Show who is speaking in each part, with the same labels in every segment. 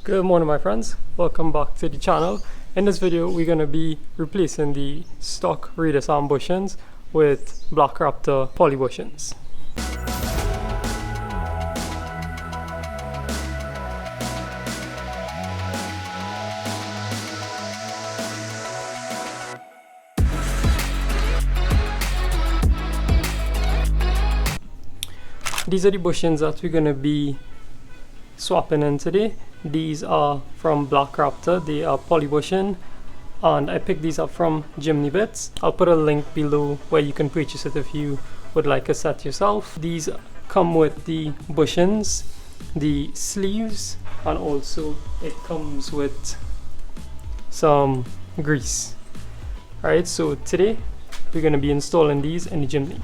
Speaker 1: Good morning my friends, welcome back to the channel. In this video we're going to be replacing the stock radius arm bushings with black Raptor poly bushings. These are the bushings that we're going to be swapping in today. These are from Black Raptor, they are poly bushing and I picked these up from Jimny bits. I'll put a link below where you can purchase it if you would like a set yourself. These come with the bushings, the sleeves, and also it comes with some grease. Alright, so today we're going to be installing these in the Jimny.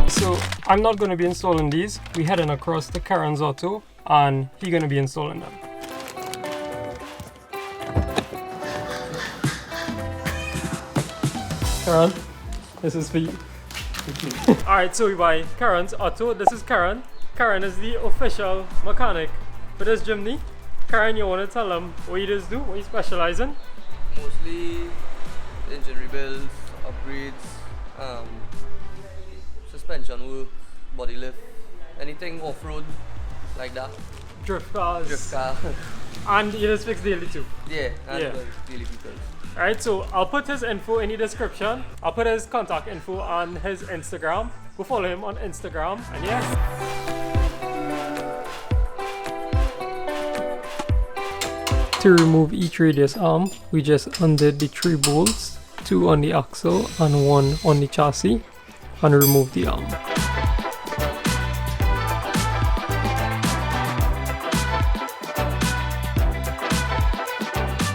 Speaker 1: So I'm not going to be installing these. We're heading across to Kerron's Auto and he's going to be installing them. Kerron, this is for you. Alright, so we buy Kerron's Auto. This is Kerron. Kerron is the official mechanic for this Jimny. Kerron, you want to tell them what you just do, what you specialize in?
Speaker 2: Mostly engine rebuilds, upgrades, suspension work, body lift, anything off-road like that.
Speaker 1: Drift cars.
Speaker 2: Drift car.
Speaker 1: And you just fix daily too.
Speaker 2: Yeah, and
Speaker 1: Yeah.
Speaker 2: daily vehicles.
Speaker 1: Alright, so I'll put his info in the description. I'll put his contact info on his Instagram. Go follow him on Instagram and yeah. To remove each radius arm, we just undid the 3 bolts, 2 on the axle and 1 on the chassis, and remove the arm.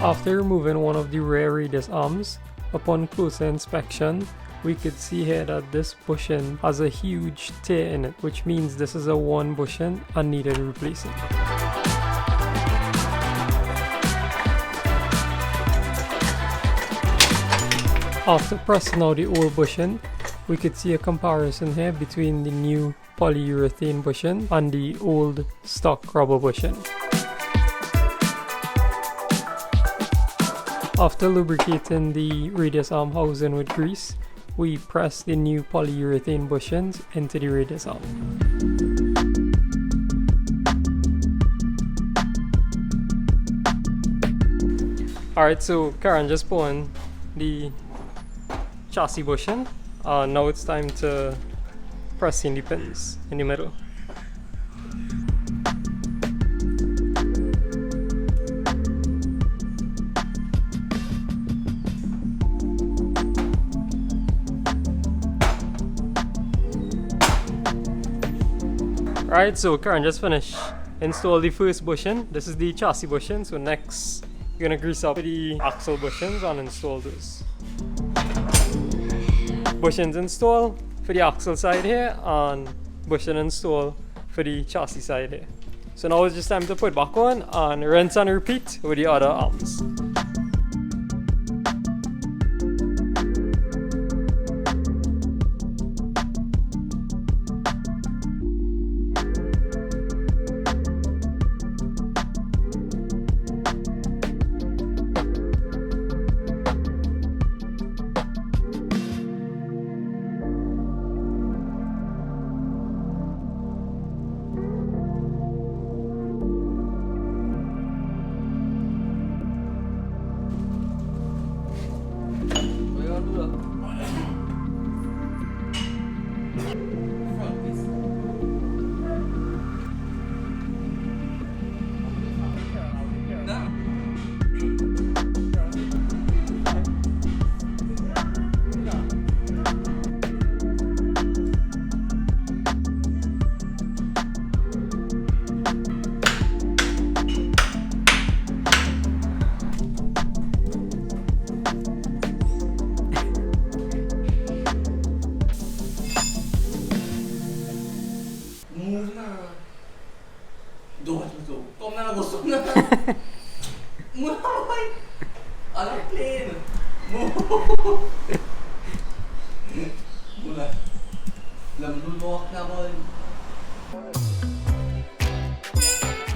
Speaker 1: After removing one of the rear radius arms, upon closer inspection, we could see here that this bushing has a huge tear in it, which means this is a one bushing and needed replacing. After pressing out the old bushing, we could see a comparison here between the new polyurethane bushing and the old stock rubber bushing. After lubricating the radius arm housing with grease, we press the new polyurethane bushings into the radius arm. Alright, so Kerron just put on the chassis bushing. Now it's time to press in the pins in the middle. Alright, so Kerron just finished install the first bushing. This is the chassis bushing, so next we're gonna grease up the axle bushings and install those. Bushings install for the axle side here and bushing install for the chassis side here. So now it's just time to put back on and rinse and repeat with the other arms.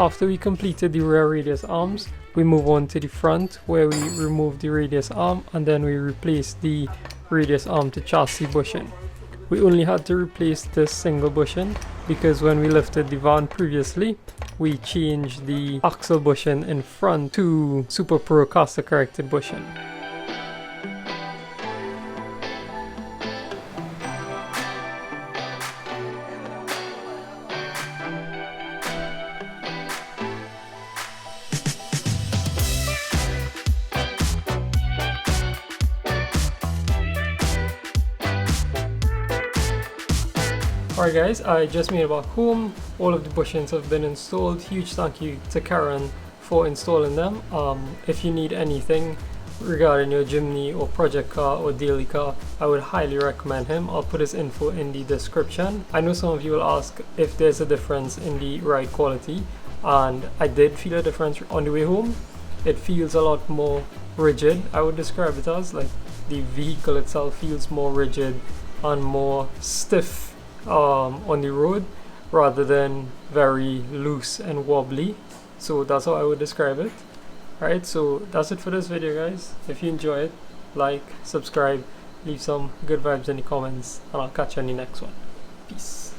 Speaker 1: After we completed the rear radius arms, we move on to the front where we remove the radius arm and then we replace the radius arm to chassis bushing. We only had to replace this single bushing because when we lifted the van previously, we changed the axle bushing in front to SuperPro Castor corrected bushing. Alright guys, I just made it back home. All of the bushings have been installed. Huge thank you to Kerron for installing them. If you need anything regarding your Jimny or project car or daily car, I would highly recommend him. I'll put his info in the description. I know some of you will ask if there's a difference in the ride quality, and I did feel a difference on the way home. It feels a lot more rigid, I would describe it as. Like the vehicle itself feels more rigid and more stiff on the road rather than very loose and wobbly. So that's how I would describe it. Alright, so that's it for this video guys. If you enjoy it, like, subscribe, leave some good vibes in the comments, and I'll catch you in the next one. Peace.